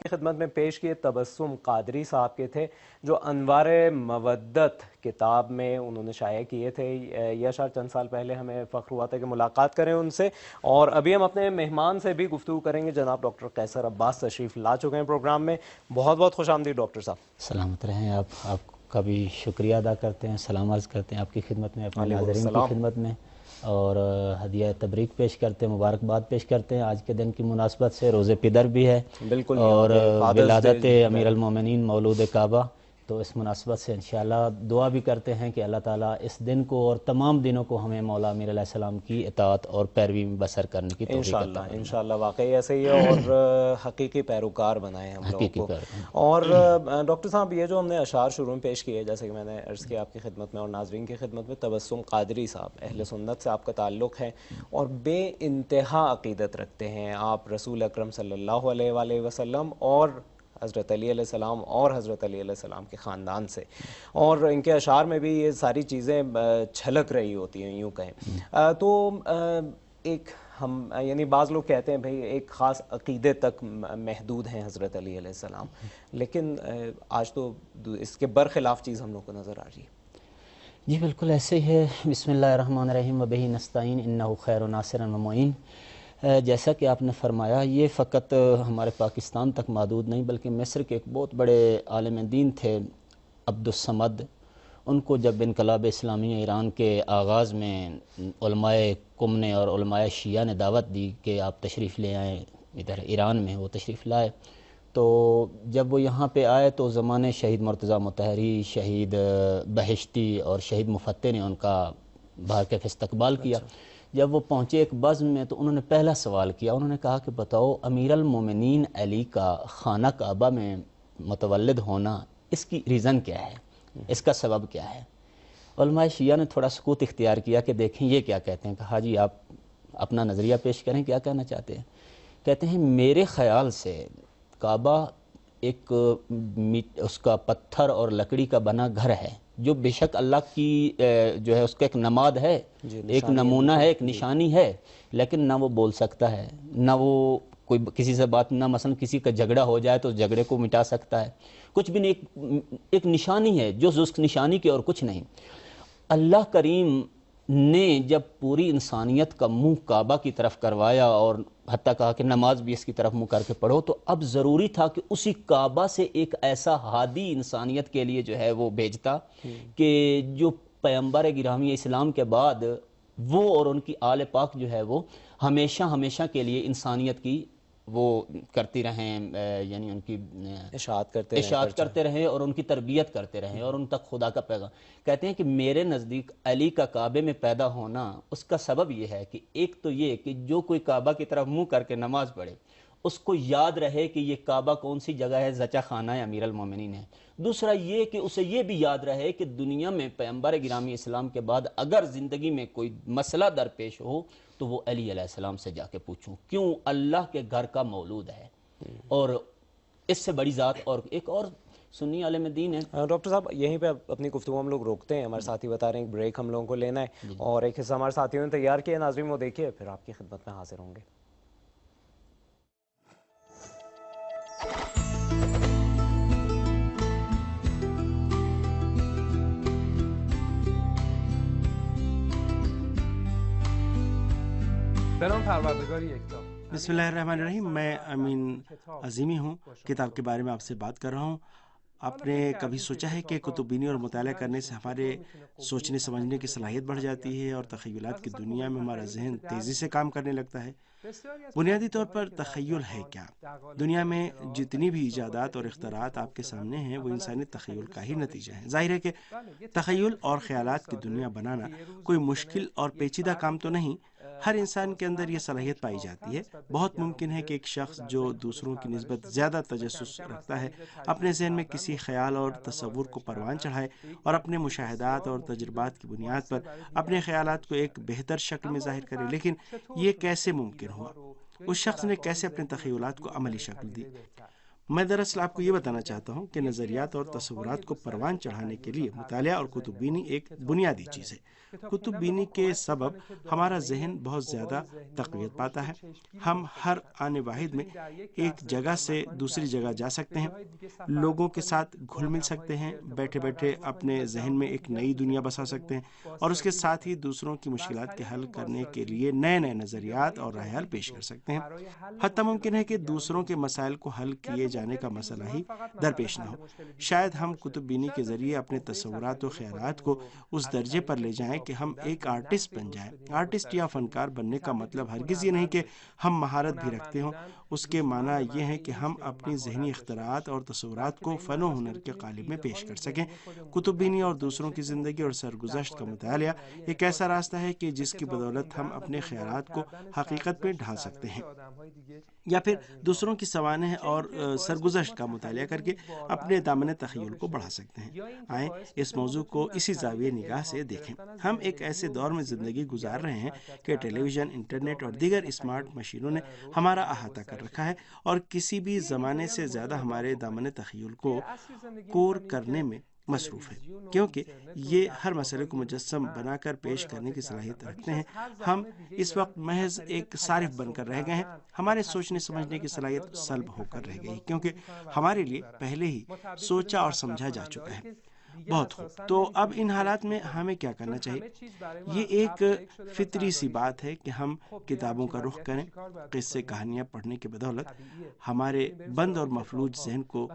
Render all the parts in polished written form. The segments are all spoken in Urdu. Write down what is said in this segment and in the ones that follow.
خدمت میں پیش کیے تبسم قادری صاحب کے تھے، جو انوار مودت کتاب میں انہوں نے شائع کیے تھے۔ یہ اشعار چند سال پہلے ہمیں فخر ہوا تھا کہ ملاقات کریں ان سے، اور ابھی ہم اپنے مہمان سے بھی گفتگو کریں گے۔ جناب ڈاکٹر قیصر عباس تشریف لا چکے ہیں پروگرام میں۔ بہت بہت خوش آمدید ڈاکٹر صاحب۔ سلامت رہیں آپ کا بھی شکریہ ادا کرتے ہیں، سلام عرض کرتے ہیں آپ کی خدمت میں، اپنے علیکم ناظرین کی السلام۔ خدمت میں، اور ہدیہ تبریک پیش کرتے ہیں، مبارکباد پیش کرتے ہیں۔ آج کے دن کی مناسبت سے روزہ پدر بھی ہے، بالکل، اور ولادت فادرز امیر المومنین مولود کعبہ، تو اس مناسبت سے انشاءاللہ دعا بھی کرتے ہیں کہ اللہ تعالیٰ اس دن کو اور تمام دنوں کو ہمیں مولا امیر علیہ السلام کی اطاعت اور پیروی میں بسر کرنے کی توفیق عطا فرمائے۔ انشاءاللہ واقعی ایسے ہی ہے، اور حقیقی پیروکار بنائے ہم لوگوں کو۔ اور ڈاکٹر صاحب، یہ جو ہم نے اشعار شروع میں پیش کیے، جیسے کہ میں نے عرض کیا آپ کی خدمت میں اور ناظرین کی خدمت میں، تبسم قادری صاحب اہل سنت سے آپ کا تعلق ہے، اور بے انتہا عقیدت رکھتے ہیں آپ رسول اکرم صلی اللہ علیہ وآلہ وسلم اور حضرت علی علیہ السلام اور حضرت علی علیہ السلام کے خاندان سے، اور ان کے اشعار میں بھی یہ ساری چیزیں چھلک رہی ہوتی ہیں، یوں کہیں تو ایک ہم یعنی بعض لوگ کہتے ہیں بھئی ایک خاص عقیدے تک محدود ہیں حضرت علی علیہ السلام، لیکن آج تو اس کے برخلاف چیز ہم لوگ کو نظر آ رہی ہے۔ جی بالکل ایسے ہی ہے۔ بسم اللہ الرحمن الرحیم وبہ نستعین انہ خیر ناصر و معین۔ جیسا کہ آپ نے فرمایا، یہ فقط ہمارے پاکستان تک محدود نہیں، بلکہ مصر کے ایک بہت بڑے عالم دین تھے عبد الصمد۔ ان کو جب انقلاب اسلامی ایران کے آغاز میں علماء قم نے اور علماء شیعہ نے دعوت دی کہ آپ تشریف لے آئیں ادھر ایران میں، وہ تشریف لائے۔ تو جب وہ یہاں پہ آئے تو زمانے شہید مرتضیٰ مطہری، شہید بہشتی اور شہید مفتح نے ان کا باہر کے استقبال کیا۔ جب وہ پہنچے ایک بزم میں تو انہوں نے پہلا سوال کیا، انہوں نے کہا کہ بتاؤ امیر المومنین علی کا خانہ کعبہ میں متولد ہونا، اس کی ریزن کیا ہے، اس کا سبب کیا ہے؟ علماء شیعہ نے تھوڑا سکوت اختیار کیا کہ دیکھیں یہ کیا کہتے ہیں۔ کہا جی آپ اپنا نظریہ پیش کریں، کیا کہنا چاہتے ہیں؟ کہتے ہیں میرے خیال سے کعبہ ایک اس کا پتھر اور لکڑی کا بنا گھر ہے، جو بے شک اللہ کی جو ہے اس کا ایک نماد ہے، ایک نمونہ ہے، ایک نشانی ہے، لیکن نہ وہ بول سکتا ہے، نہ وہ کوئی کسی سے بات، نہ مثلا کسی کا جھگڑا ہو جائے تو جھگڑے کو مٹا سکتا ہے، کچھ بھی نہیں، ایک نشانی ہے جو اس نشانی کی اور کچھ نہیں۔ اللہ کریم نے جب پوری انسانیت کا منہ کعبہ کی طرف کروایا اور حتیٰ کہا کہ نماز بھی اس کی طرف منہ کر کے پڑھو، تو اب ضروری تھا کہ اسی کعبہ سے ایک ایسا ہادی انسانیت کے لیے جو ہے وہ بھیجتا کہ جو پیغمبر گرامی اسلام کے بعد وہ اور ان کی آل پاک جو ہے وہ ہمیشہ ہمیشہ کے لیے انسانیت کی وہ کرتی رہیں، یعنی ان کی اشاعت کرتے رہیں اور ان کی تربیت کرتے رہیں اور ان تک خدا کا پیغام۔ کہتے ہیں کہ میرے نزدیک علی کا کعبے میں پیدا ہونا، اس کا سبب یہ ہے کہ ایک تو یہ کہ جو کوئی کعبہ کی طرف منہ کر کے نماز پڑھے اس کو یاد رہے کہ یہ کعبہ کون سی جگہ ہے، زچہ خانہ امیر المومنین ہے۔ دوسرا یہ کہ اسے یہ بھی یاد رہے کہ دنیا میں پیغمبر گرامی اسلام کے بعد اگر زندگی میں کوئی مسئلہ درپیش ہو تو وہ علی علیہ السلام سے جا کے پوچھوں، کیوں اللہ کے گھر کا مولود ہے، اور اس سے بڑی ذات اور ایک اور سنی عالم دین ہے۔ ڈاکٹر صاحب یہیں پہ اپنی گفتگو ہم لوگ روکتے ہیں، ہمارے ساتھی بتا رہے ہیں ایک بریک ہم لوگوں کو لینا ہے، اور ایک حصہ ہمارے ساتھیوں نے تیار کیا، ناظرین وہ دیکھیے، پھر آپ کی خدمت میں حاضر ہوں گے۔ بسم اللہ الرحمن الرحیم۔ میں امین عظیمی ہوں، کتاب کے بارے میں آپ سے بات کر رہا ہوں۔ آپ نے کبھی سوچا ہے کہ کتب بینی اور مطالعہ کرنے سے ہمارے سوچنے سمجھنے کی صلاحیت بڑھ جاتی ہے اور تخیلات کی دنیا میں ہمارا ذہن تیزی سے کام کرنے لگتا ہے؟ بنیادی طور پر تخیل ہے کیا؟ دنیا میں جتنی بھی ایجادات اور اختراعات آپ کے سامنے ہیں وہ انسانی تخیل کا ہی نتیجہ ہے۔ ظاہر ہے کہ تخیل اور خیالات کی دنیا بنانا کوئی مشکل اور پیچیدہ کام تو نہیں، ہر انسان کے اندر یہ صلاحیت پائی جاتی ہے۔ بہت ممکن ہے کہ ایک شخص جو دوسروں کی نسبت زیادہ تجسس رکھتا ہے اپنے ذہن میں کسی خیال اور تصور کو پروان چڑھائے اور اپنے مشاہدات اور تجربات کی بنیاد پر اپنے خیالات کو ایک بہتر شکل میں ظاہر کرے، لیکن یہ کیسے ممکن ہوا؟ اس شخص نے کیسے اپنے تخیلات کو عملی شکل دی؟ میں دراصل آپ کو یہ بتانا چاہتا ہوں کہ نظریات اور تصورات کو پروان چڑھانے کے لیے مطالعہ اور کتب بینی ایک بنیادی چیز ہے۔ کتب بینی کے سبب ہمارا ذہن بہت زیادہ تقویت پاتا ہے۔ ہم ہر آنے واحد میں ایک جگہ سے دوسری جگہ جا سکتے ہیں، لوگوں کے ساتھ گھل مل سکتے ہیں، بیٹھے بیٹھے اپنے ذہن میں ایک نئی دنیا بسا سکتے ہیں اور اس کے ساتھ ہی دوسروں کی مشکلات کے حل کرنے کے لیے نئے نئے نظریات اور رائے حل پیش کر سکتے ہیں۔ حتیٰ ممکن ہے کہ دوسروں کے مسائل کو حل کیے جانے کا مسئلہ ہی درپیش نہ ہو۔ شاید ہم کتب بینی کے ذریعے اپنے تصورات و خیالات کو اس درجے پر لے جائیں کہ ہم ایک آرٹسٹ بن جائیں۔ آرٹسٹ یا فنکار بننے کا مطلب ہرگز یہ نہیں کہ ہم مہارت بھی رکھتے ہوں، اس کے معنی یہ ہے کہ ہم اپنی ذہنی اختراعات اور تصورات کو فن و ہنر کے قالب میں پیش کر سکیں۔ کتب بینی اور دوسروں کی زندگی اور سرگزشت کا مطالعہ ایک ایسا راستہ ہے کہ جس کی بدولت ہم اپنے خیالات کو حقیقت میں ڈھال سکتے ہیں، یا پھر دوسروں کی سوانح اور سرگزشت کا مطالعہ کر کے اپنے دامن تخیل کو بڑھا سکتے ہیں۔ آئیں اس موضوع کو اسی زاویہ نگاہ سے دیکھیں۔ ہم ایک ایسے دور میں زندگی گزار رہے ہیں کہ ٹیلی ویژن، انٹرنیٹ اور دیگر اسمارٹ مشینوں نے ہمارا احاطہ کر رکھا ہے اور کسی بھی زمانے سے زیادہ ہمارے دامن تخیل کو کور کرنے میں مصروف ہے، کیونکہ یہ ہر مسئلے کو مجسم بنا کر پیش کرنے کی صلاحیت رکھتے ہیں۔ ہم اس وقت محض ایک صارف بن کر رہ گئے ہیں، ہمارے سوچنے سمجھنے کی صلاحیت سلب ہو کر رہ گئی، کیونکہ ہمارے لیے پہلے ہی سوچا اور سمجھا جا چکا ہے۔ بہت خوب، تو اب ان حالات میں ہمیں کیا کرنا چاہیے؟ یہ ایک فطری سی بات ہے کہ ہم کتابوں کا رخ کریں۔ قصے کہانیاں پڑھنے کی بدولت ہمارے بند اور مفلوج ذہن کو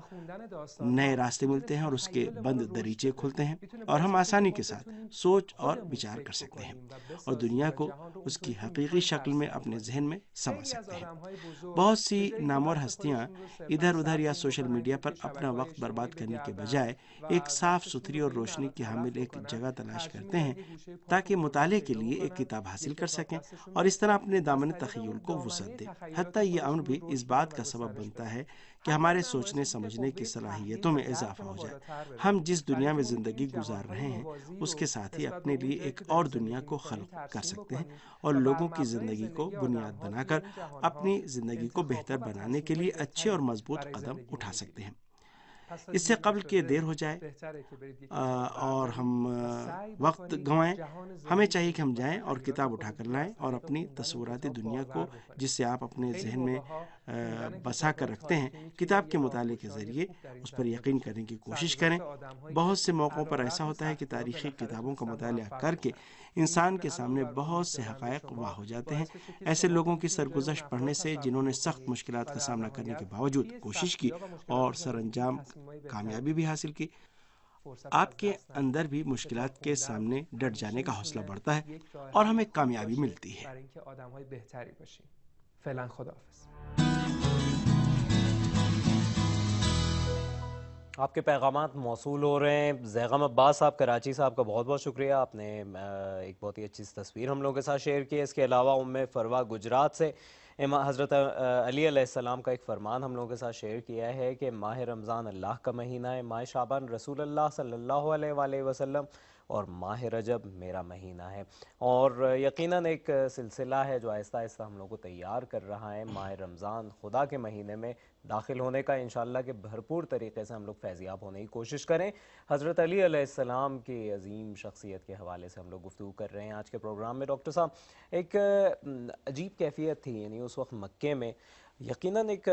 نئے راستے ملتے ہیں اور اس کے بند دریچے کھلتے ہیں اور ہم آسانی کے ساتھ سوچ اور وچار کر سکتے ہیں اور دنیا کو اس کی حقیقی شکل میں اپنے ذہن میں سما سکتے ہیں۔ بہت سی نامور ہستیاں ادھر ادھر یا سوشل میڈیا پر اپنا وقت برباد کرنے کے بجائے ایک صاف ستھری اور روشنی کی حامل ایک جگہ تلاش کرتے ہیں تاکہ مطالعے کے لیے ایک کتاب حاصل کر سکیں اور اس طرح اپنے دامن تخیل کو وسعت دیں۔ حتیٰ یہ امر بھی اس بات کا سبب بنتا ہے کہ ہمارے سوچنے سمجھنے کی صلاحیتوں میں اضافہ ہو جائے۔ ہم جس دنیا میں زندگی گزار رہے ہیں اس کے ساتھ ہی اپنے لیے ایک اور دنیا کو خلق کر سکتے ہیں اور لوگوں کی زندگی کو بنیاد بنا کر اپنی زندگی کو بہتر بنانے کے لیے اچھے اور مضبوط قدم اٹھا سکتے ہیں۔ اس سے قبل کہ دیر ہو جائے اور ہم وقت گنوائیں، ہمیں چاہیے کہ ہم جائیں اور کتاب اٹھا کر لائیں اور اپنی تصوراتی دنیا کو جس سے آپ اپنے ذہن میں بسا کر رکھتے ہیں، کتاب کے مطالعے کے ذریعے اس پر یقین کرنے کی کوشش کریں۔ بہت سے موقعوں پر ایسا ہوتا ہے کہ تاریخی کتابوں کا مطالعہ کر کے انسان کے سامنے بہت سے حقائق واضح ہو جاتے ہیں۔ ایسے لوگوں کی سرگزشت پڑھنے سے جنہوں نے سخت مشکلات کا سامنا کرنے کے باوجود کوشش کی اور سر انجام کامیابی بھی حاصل کی، آپ کے اندر بھی مشکلات کے سامنے ڈٹ جانے کا حوصلہ بڑھتا ہے اور ہمیں کامیابی ملتی ہے۔ فعلا خداحافظ۔ آپ کے پیغامات موصول ہو رہے ہیں۔ زیغم عباس صاحب کراچی صاحب کا بہت بہت شکریہ، آپ نے ایک بہت ہی اچھی تصویر ہم لوگوں کے ساتھ شیئر کی ہے۔ اس کے علاوہ فروا گجرات سے حضرت علی علیہ السلام کا ایک فرمان ہم لوگوں کے ساتھ شیئر کیا ہے کہ ماہ رمضان اللہ کا مہینہ ہے، ماہ شعبان رسول اللہ صلی اللہ علیہ وآلہ وسلم اور ماہ رجب میرا مہینہ ہے، اور یقیناً ایک سلسلہ ہے جو آہستہ آہستہ ہم لوگوں کو تیار کر رہا ہے ماہ رمضان خدا کے مہینے میں داخل ہونے کا۔ انشاءاللہ کہ بھرپور طریقے سے ہم لوگ فیضیاب ہونے کی کوشش کریں۔ حضرت علی علیہ السلام کی عظیم شخصیت کے حوالے سے ہم لوگ گفتگو کر رہے ہیں آج کے پروگرام میں۔ ڈاکٹر صاحب، ایک عجیب کیفیت تھی، یعنی اس وقت مکے میں یقیناً ایک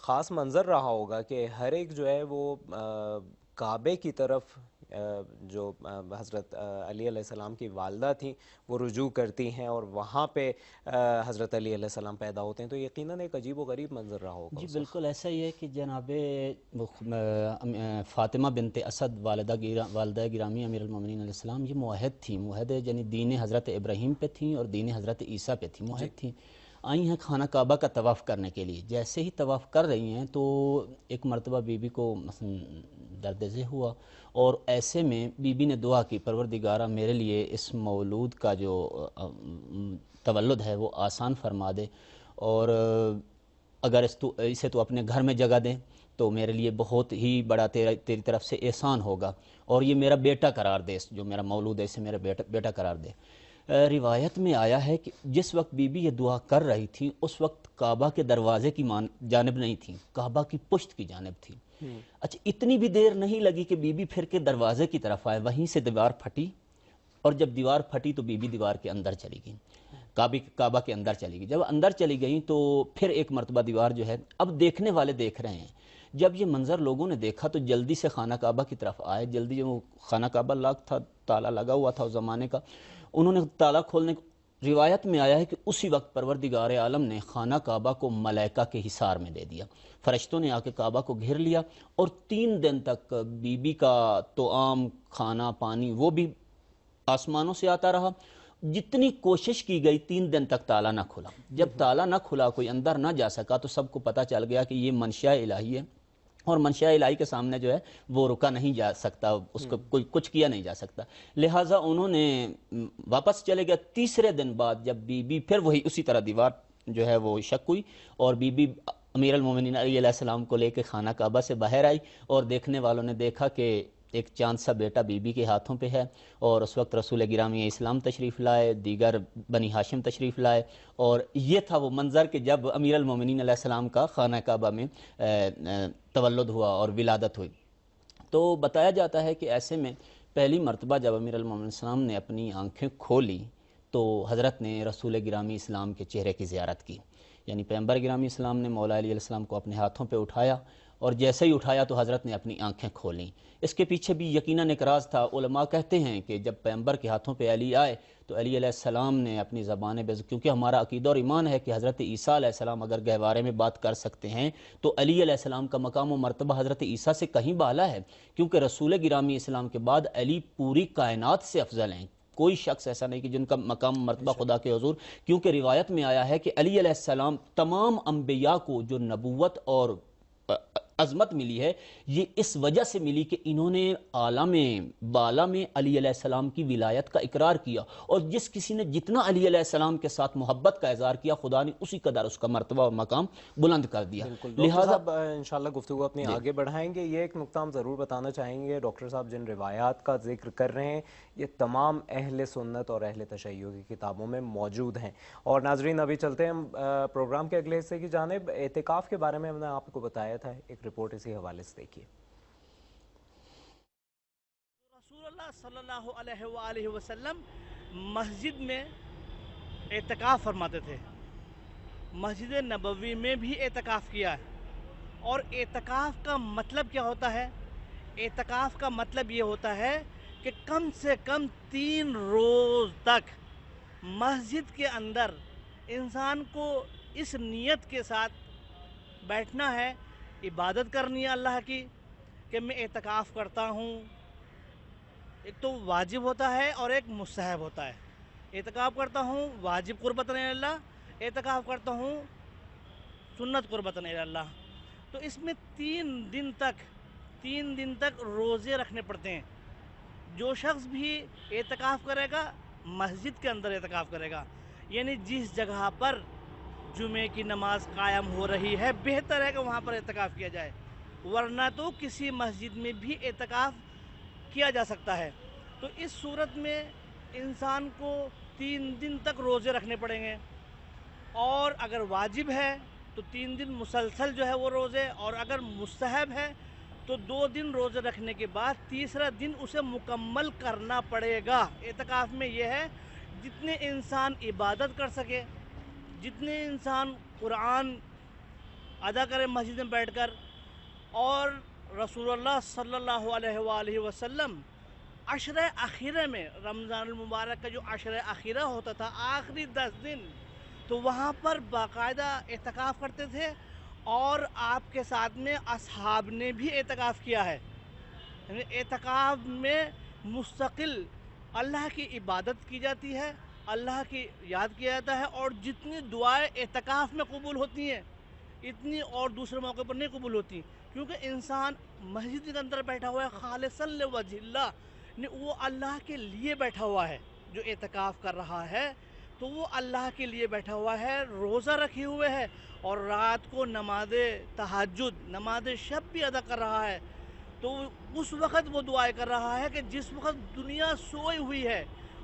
خاص منظر رہا ہوگا کہ ہر ایک جو ہے وہ کعبے کی طرف جو حضرت علی علیہ السلام کی والدہ تھیں وہ رجوع کرتی ہیں اور وہاں پہ حضرت علی علیہ السلام پیدا ہوتے ہیں، تو یقیناً ایک عجیب و غریب منظر رہا ہوگا۔ جی بالکل ایسا ہی ہے کہ جناب فاطمہ بنت اسد والدہ گرامی امیر المومنین علیہ السلام یہ موحد تھیں، موحد یعنی دین حضرت ابراہیم پہ تھیں اور دین حضرت عیسیٰ پہ تھیں، موحد تھیں۔ آئی ہیں خانہ کعبہ کا طواف کرنے کے لیے، جیسے ہی طواف کر رہی ہیں تو ایک مرتبہ بی بی کو درد ذہ ہوا اور ایسے میں بی بی نے دعا کی، پروردگارہ میرے لیے اس مولود کا جو تولد ہے وہ آسان فرما دے، اور اگر اسے تو اپنے گھر میں جگہ دیں تو میرے لیے بہت ہی بڑا تیری طرف سے احسان ہوگا، اور یہ میرا بیٹا قرار دے، جو میرا مولود ہے اسے میرا بیٹا قرار دے۔ روایت میں آیا ہے کہ جس وقت بی بی یہ دعا کر رہی تھیں اس وقت کعبہ کے دروازے کی جانب نہیں تھیں، کعبہ کی پشت کی جانب تھیں۔ اچھا اتنی بھی دیر نہیں لگی کہ بی بی پھر کے دروازے کی طرف آئے، وہیں سے دیوار پھٹی، اور جب دیوار پھٹی تو بی بی دیوار کے اندر چلی گئی، کعبہ کے اندر چلی گئی۔ جب اندر چلی گئیں تو پھر ایک مرتبہ دیوار جو ہے، اب دیکھنے والے دیکھ رہے ہیں، جب یہ منظر لوگوں نے دیکھا تو جلدی سے خانہ کعبہ کی طرف آئے، جلدی جو خانہ کعبہ لاک تھا، تالا لگا ہوا تھا اس زمانے کا، انہوں نے تالا کھولنے کو، روایت میں آیا ہے کہ اسی وقت پروردگار عالم نے خانہ کعبہ کو ملائکہ کے حصار میں دے دیا، فرشتوں نے آ کے کعبہ کو گھیر لیا، اور 3 دن تک بی بی کا طعام، کھانا پانی وہ بھی آسمانوں سے آتا رہا۔ جتنی کوشش کی گئی 3 دن تک تالا نہ کھلا۔ جب تالا نہ کھلا، کوئی اندر نہ جا سکا، تو سب کو پتہ چل گیا کہ یہ منشاء الہی ہے، اور منشاء الہی کے سامنے جو ہے وہ رکا نہیں جا سکتا، اس کو کوئی کچھ کیا نہیں جا سکتا، لہٰذا انہوں نے واپس چلے گئے۔ تیسرے دن بعد جب بی بی پھر وہی اسی طرح دیوار جو ہے وہ شک ہوئی، اور بی بی امیر المومنین علیہ السلام کو لے کے خانہ کعبہ سے باہر آئی، اور دیکھنے والوں نے دیکھا کہ ایک چاند سا بیٹا بی بی کے ہاتھوں پہ ہے، اور اس وقت رسول گرامی اسلام تشریف لائے، دیگر بنی ہاشم تشریف لائے، اور یہ تھا وہ منظر کہ جب امیر المومنین علیہ السلام کا خانہ کعبہ میں تولد ہوا اور ولادت ہوئی۔ تو بتایا جاتا ہے کہ ایسے میں پہلی مرتبہ جب امیر المومنین علیہ السلام نے اپنی آنکھیں کھولی تو حضرت نے رسول گرامی اسلام کے چہرے کی زیارت کی، یعنی پیغمبر گرامی اسلام نے مولا علیہ السلام کو اپنے ہاتھوں پہ اٹھایا، اور جیسے ہی اٹھایا تو حضرت نے اپنی آنکھیں کھولیں۔ اس کے پیچھے بھی یقیناً ایک راز تھا۔ علماء کہتے ہیں کہ جب پیغمبر کے ہاتھوں پہ علی آئے تو علی علیہ السلام نے اپنی زبان کیونکہ ہمارا عقیدہ اور ایمان ہے کہ حضرت عیسیٰ علیہ السلام اگر گہوارے میں بات کر سکتے ہیں تو علی علیہ السلام کا مقام و مرتبہ حضرت عیسیٰ سے کہیں بالا ہے، کیونکہ رسول گرامی اسلام کے بعد علی پوری کائنات سے افضل ہیں، کوئی شخص ایسا نہیں کہ جن کا مقام مرتبہ خدا کے حضور، کیونکہ روایت میں آیا ہے کہ علی علیہ السلام تمام انبیاء کو جو نبوت اور عظمت ملی ہے یہ اس وجہ سے ملی کہ انہوں نے عالم بالا میں علی علیہ السلام کی ولایت کا اقرار کیا، اور جس کسی نے جتنا علی علیہ السلام کے ساتھ محبت کا اظہار کیا خدا نے اسی قدر اس کا مرتبہ اور مقام بلند کر دیا۔ لہٰذا انشاءاللہ گفتگو اپنی آگے بڑھائیں گے۔ یہ ایک نقطہ ہم ضرور بتانا چاہیں گے، ڈاکٹر صاحب جن روایات کا ذکر کر رہے ہیں یہ تمام اہل سنت اور اہل تشیع کی کتابوں میں موجود ہیں۔ اور ناظرین ابھی چلتے ہیں پروگرام کے اگلے حصے کی جانب۔ اعتکاف کے بارے میں ہم نے آپ کو بتایا تھا، ایک رپورٹ اسی حوالے سے دیکھیے۔ رسول اللہ صلی اللہ علیہ وآلہ وسلم مسجد میں اعتکاف فرماتے تھے، مسجد نبوی میں بھی اعتکاف کیا ہے۔ اور اعتکاف کا مطلب کیا ہوتا ہے؟ اعتکاف کا مطلب یہ ہوتا ہے کہ کم سے کم 3 روز تک مسجد کے اندر انسان کو اس نیت کے ساتھ بیٹھنا ہے، عبادت کرنی ہے اللہ کی، کہ میں اعتکاف کرتا ہوں۔ ایک تو واجب ہوتا ہے اور ایک مستحب ہوتا ہے۔ اعتکاف کرتا ہوں واجب قربتاً الی اللہ، اعتکاف کرتا ہوں سنت قربتاً الی اللہ۔ تو اس میں 3 دن تک روزے رکھنے پڑتے ہیں۔ جو شخص بھی اعتکاف کرے گا مسجد کے اندر اعتکاف کرے گا، یعنی جس جگہ پر جمعے کی نماز قائم ہو رہی ہے بہتر ہے کہ وہاں پر اعتکاف کیا جائے، ورنہ تو کسی مسجد میں بھی اعتکاف کیا جا سکتا ہے۔ تو اس صورت میں انسان کو 3 دن تک روزے رکھنے پڑیں گے، اور اگر واجب ہے تو 3 دن مسلسل جو ہے وہ روزے، اور اگر مستحب ہے تو 2 دن روزے رکھنے کے بعد تیسرا دن اسے مکمل کرنا پڑے گا۔ اعتکاف میں یہ ہے جتنے انسان عبادت کر سکے، جتنے انسان قرآن ادا کرے مسجد میں بیٹھ کر، اور رسول اللہ صلی اللہ علیہ وآلہ وسلم عشرہ اخیرہ میں، رمضان المبارک کا جو عشرہ اخیرہ ہوتا تھا آخری 10 دن، تو وہاں پر باقاعدہ اعتکاف کرتے تھے، اور آپ کے ساتھ میں اصحاب نے بھی اعتکاف کیا ہے۔ یعنی اعتکاف میں مستقل اللہ کی عبادت کی جاتی ہے، اللہ کی یاد کیا جاتا ہے، اور جتنی دعائیں اعتکاف میں قبول ہوتی ہیں اتنی اور دوسرے موقع پر نہیں قبول ہوتی، کیونکہ انسان مسجد کے اندر بیٹھا ہوا ہے خالصاً لوجہ اللہ، وہ اللہ کے لیے بیٹھا ہوا ہے۔ جو اعتکاف کر رہا ہے تو وہ اللہ کے لیے بیٹھا ہوا ہے، روزہ رکھے ہوئے ہے، اور رات کو نماز تہجد، نماز شب بھی ادا کر رہا ہے۔ تو اس وقت وہ دعائیں کر رہا ہے کہ جس وقت دنیا سوئی ہوئی ہے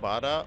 12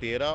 13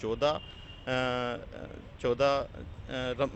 14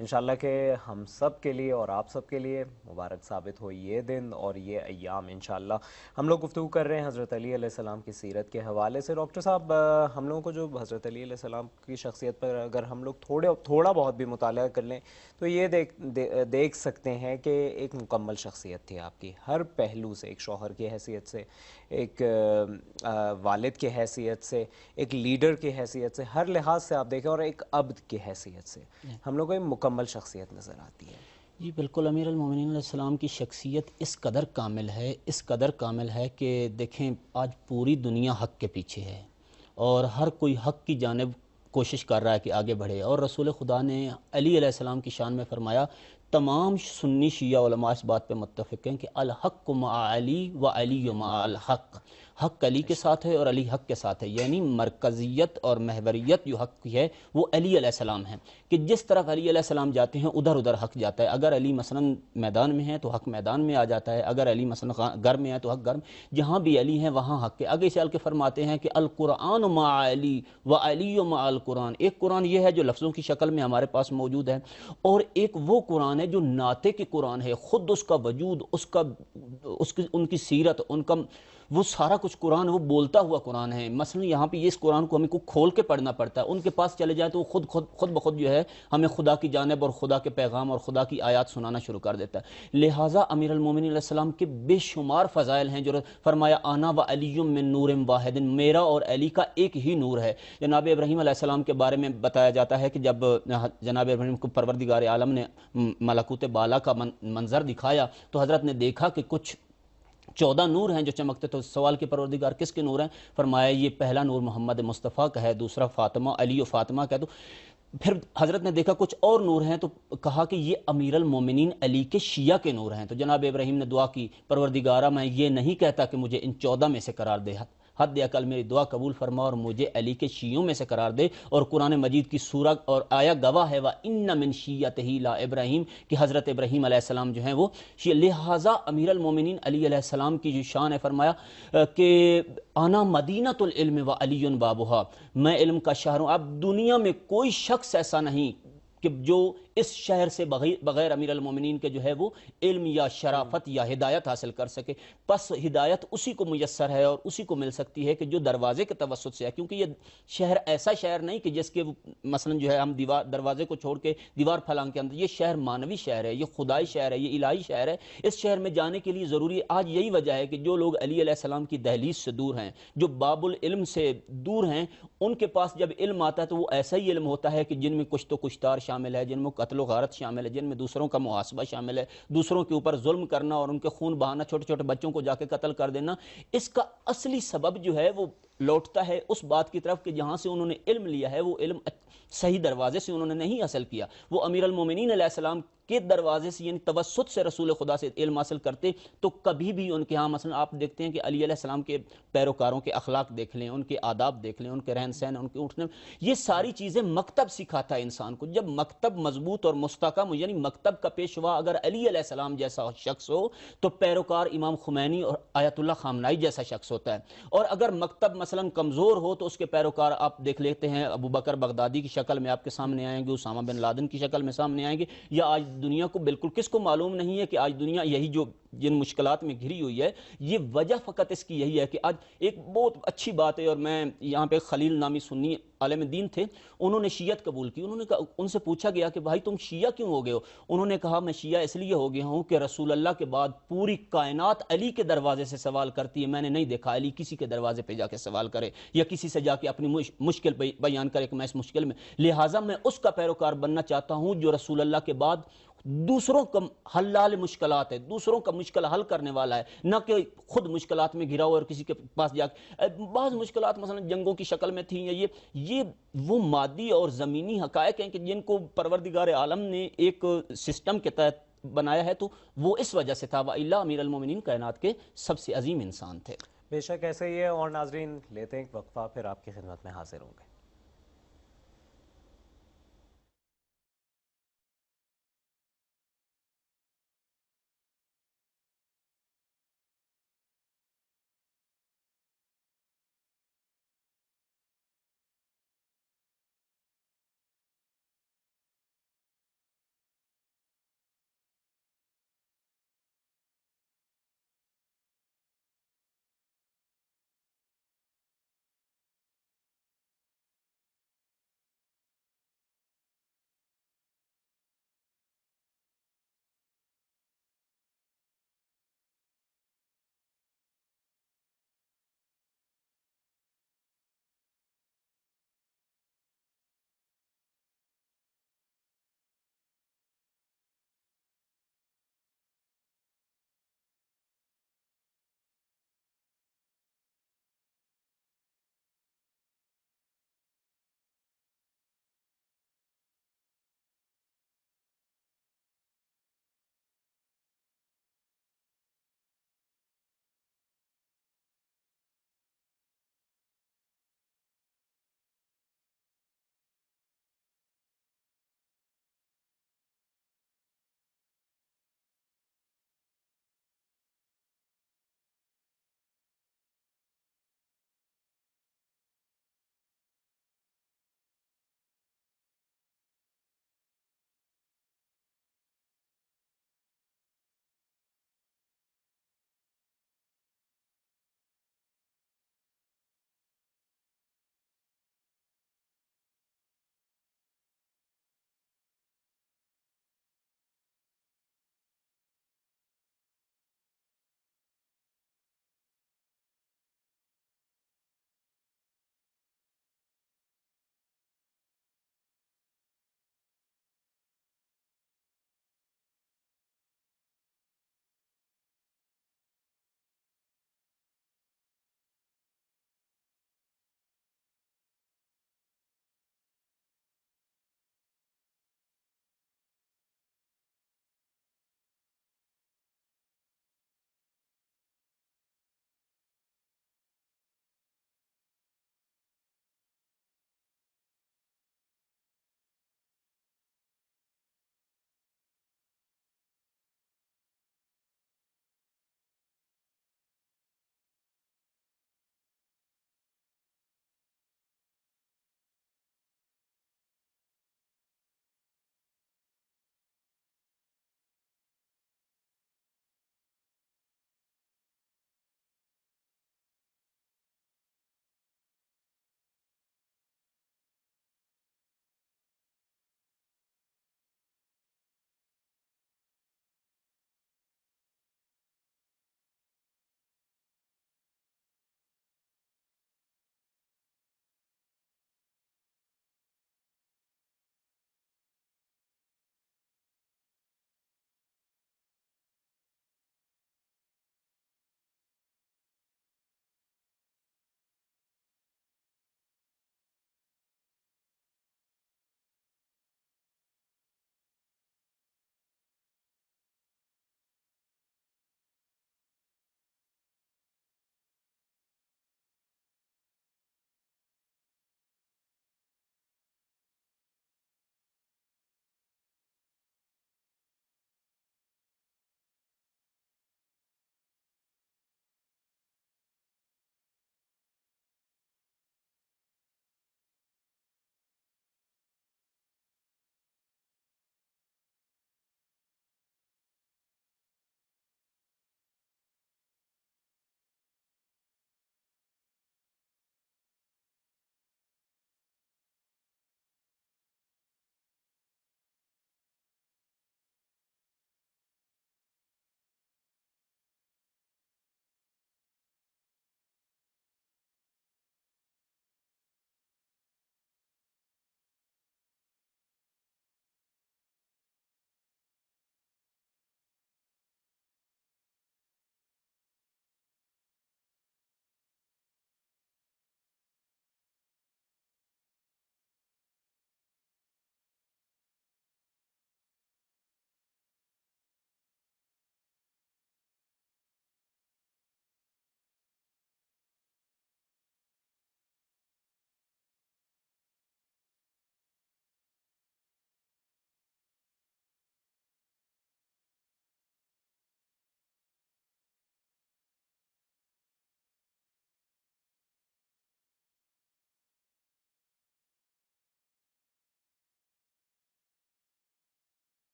انشاءاللہ کہ ہم سب کے لیے اور آپ سب کے لیے مبارک ثابت ہو یہ دن اور یہ ایام انشاءاللہ. ہم لوگ گفتگو کر رہے ہیں حضرت علی علیہ السلام کی سیرت کے حوالے سے. ڈاکٹر صاحب ہم لوگوں کو جو حضرت علی علیہ السلام کی شخصیت پر اگر ہم لوگ تھوڑا بہت بھی مطالعہ کر لیں تو یہ دیکھ سکتے ہیں کہ ایک مکمل شخصیت تھی آپ کی ہر پہلو سے, ایک شوہر کی حیثیت سے, ایک والد کی حیثیت سے, ایک لیڈر کی حیثیت سے, ہر لحاظ سے آپ دیکھیں, اور ایک عبد کی حیثیت سے ہم لوگوں کو ایک مکمل شخصیت نظر آتی ہے. جی بالکل, امیر المومنین علیہ السلام کی شخصیت اس قدر کامل ہے کہ دیکھیں آج پوری دنیا حق کے پیچھے ہے اور ہر کوئی حق کی جانب کوشش کر رہا ہے کہ آگے بڑھے. اور رسول خدا نے علی علیہ السلام کی شان میں فرمایا, تمام سنی شیعہ علماء اس بات پہ متفق ہیں کہ الحق مع علی و علی مع الحق, حق علی کے ساتھ ہے اور علی حق کے ساتھ ہے. یعنی مرکزیت اور محوریت جو حق کی ہے وہ علی علیہ السلام ہے, کہ جس طرف علی علیہ السلام جاتے ہیں ادھر حق جاتا ہے. اگر علی مثلا میدان میں ہے تو حق میدان میں آ جاتا ہے, اگر علی مثلا گھر میں ہے تو حق گھر میں, جہاں بھی علی ہیں وہاں حق ہے. آگے چل کے فرماتے ہیں کہ القرآن مع علی و علی مع القرآن. ایک قرآن یہ ہے جو لفظوں کی شکل میں ہمارے پاس موجود ہے, اور ایک وہ قرآن ہے جو نعتیں کی قرآن ہے, خود اس کا وجود, ان کی سیرت, ان کا وہ سارا کچھ قرآن وہ بولتا ہوا قرآن ہے. مثلا یہاں پہ اس قرآن کو ہمیں کو کھول کے پڑھنا پڑتا ہے, ان کے پاس چلے جائیں تو وہ خود بخود جو ہے ہمیں خدا کی جانب اور خدا کے پیغام اور خدا کی آیات سنانا شروع کر دیتا ہے. لہٰذا امیر المومنین علیہ السلام کے بے شمار فضائل ہیں, جو فرمایا انا و علی من نور واحد, میرا اور علی کا ایک ہی نور ہے. جناب ابراہیم علیہ السلام کے بارے میں بتایا جاتا ہے کہ جب جناب ابراہیم کو پروردگار عالم نے ملکوت بالا کا منظر دکھایا تو حضرت نے دیکھا کہ کچھ 14 نور ہیں جو چمکتے. تو سوال کے پروردگار کس کے نور ہیں؟ فرمایا یہ پہلا نور محمد مصطفیٰ کا ہے, دوسرا فاطمہ علی و فاطمہ کا ہے. تو پھر حضرت نے دیکھا کچھ اور نور ہیں تو کہا کہ یہ امیر المومنین علی کے شیعہ کے نور ہیں. تو جناب ابراہیم نے دعا کی, پروردگارہ میں یہ نہیں کہتا کہ مجھے ان 14 میں سے قرار دے, حد عقل میری دعا قبول فرما اور مجھے علی کے شیعوں میں سے قرار دے. اور قرآن مجید کی سورہ اور آیا گواہ ہے وَإِنَّ مِن شِيَّتِهِ لَا ابراہیم, کہ حضرت ابراہیم علیہ السلام جو ہیں وہ شیعہ. لہٰذا امیر المومنین علی علیہ السلام کی جو شان ہے, فرمایا کہ انا مدینۃ العلم وعلی بابها, میں علم کا شہر ہوں. اب دنیا میں کوئی شخص ایسا نہیں کہ جو اس شہر سے بغیر امیر المومنین کے جو ہے وہ علم یا شرافت یا ہدایت حاصل کر سکے. پس ہدایت اسی کو میسر ہے اور اسی کو مل سکتی ہے کہ جو دروازے کے توسط سے ہے, کیونکہ یہ شہر ایسا شہر نہیں کہ جس کے مثلا جو ہے ہم دروازے کو چھوڑ کے دیوار پھلانگ کے اندر, یہ شہر مانوی شہر ہے, یہ خدائی شہر ہے, یہ الہی شہر ہے. اس شہر میں جانے کے لیے ضروری ہے. آج یہی وجہ ہے کہ جو لوگ علی علیہ السلام کی دہلیز سے دور ہیں, جو باب العلم سے دور ہیں, ان کے پاس جب علم آتا ہے تو وہ ایسا ہی علم ہوتا ہے کہ جن میں کچھ تو کشتار شامل ہے, جن میں قتل و غارت شامل ہے, جن میں دوسروں کا محاسبہ شامل ہے, دوسروں کے اوپر ظلم کرنا اور ان کے خون بہانا, چھوٹے چھوٹے بچوں کو جا کے قتل کر دینا. اس کا اصلی سبب جو ہے وہ لوٹتا ہے اس بات کی طرف کہ جہاں سے انہوں نے علم لیا ہے وہ علم صحیح دروازے سے انہوں نے نہیں حاصل کیا. وہ امیر المومنین علیہ السلام کے دروازے سے یعنی توسط سے رسول خدا سے علم حاصل کرتے تو کبھی بھی ان کے ہاں مثلا آپ دیکھتے ہیں کہ علی علیہ السلام کے پیروکاروں کے اخلاق دیکھ لیں, ان کے آداب دیکھ لیں, ان کے رہن سہن, ان کے اٹھنے, یہ ساری چیزیں مکتب سکھاتا ہے انسان کو. جب مکتب مضبوط اور مستحکم یعنی مکتب کا پیشوا اگر علی علیہ السلام جیسا شخص ہو تو پیروکار امام خمینی اور آیت اللہ خامنائی جیسا شخص ہوتا ہے. اور اگر مکتب مثلا کمزور ہو تو اس کے پیروکار آپ دیکھ لیتے ہیں ابو بکر بغدادی کی شکل میں آپ کے سامنے آئیں گے, اسامہ بن لادن کی شکل میں سامنے آئیں گے. یا آج دنیا کو بالکل کس کو معلوم نہیں ہے کہ آج دنیا یہی جو جن مشکلات میں گھری ہوئی ہے, یہ وجہ فقط اس کی یہی ہے کہ آج ایک بہت اچھی بات ہے. اور میں یہاں پہ خلیل نامی سنی عالم دین تھے, انہوں نے شیعت قبول کی. انہوں نے کہا, ان سے پوچھا گیا کہ بھائی تم شیعہ کیوں ہو گئے ہو؟ انہوں نے کہا میں شیعہ اس لیے ہو گیا ہوں کہ رسول اللہ کے بعد پوری کائنات علی کے دروازے سے سوال کرتی ہے, میں نے نہیں دیکھا علی کسی کے دروازے پہ جا کے سوال کرے یا کسی سے جا کے اپنی مشکل بیان کرے کہ میں اس مشکل میں. لہٰذا میں اس کا پیروکار بننا چاہتا ہوں جو رسول اللہ کے بعد دوسروں کا حلال مشکلات ہے, دوسروں کا مشکل حل کرنے والا ہے, نہ کہ خود مشکلات میں گھرا ہو اور کسی کے پاس جا کے. بعض مشکلات مثلا جنگوں کی شکل میں تھیں, یہ وہ مادی اور زمینی حقائق ہیں کہ جن کو پروردگار عالم نے ایک سسٹم کے تحت بنایا ہے, تو وہ اس وجہ سے تھا. وَإِلَّا امیر المومنین کائنات کے سب سے عظیم انسان تھے. بے شک ایسے ہی ہے. اور ناظرین لیتے ہیں ایک وقفہ, پھر آپ کی خدمت میں حاضر ہوں گے.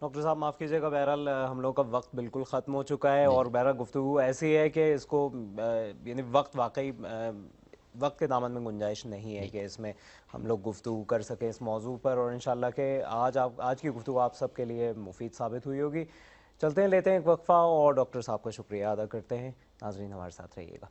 ڈاکٹر صاحب معاف کیجیے گا، بہرحال ہم لوگ کا وقت بالکل ختم ہو چکا ہے، اور بہرحال گفتگو ایسی ہے کہ اس کو یعنی وقت واقعی وقت کے دامن میں گنجائش نہیں ہے کہ اس میں ہم لوگ گفتگو کر سکیں اس موضوع پر، اور انشاءاللہ کہ آج کی گفتگو آپ سب کے لیے مفید ثابت ہوئی ہوگی۔ چلتے ہیں، لیتے ہیں ایک وقفہ، اور ڈاکٹر صاحب کا شکریہ ادا کرتے ہیں۔ ناظرین ہمارے ساتھ رہیے گا۔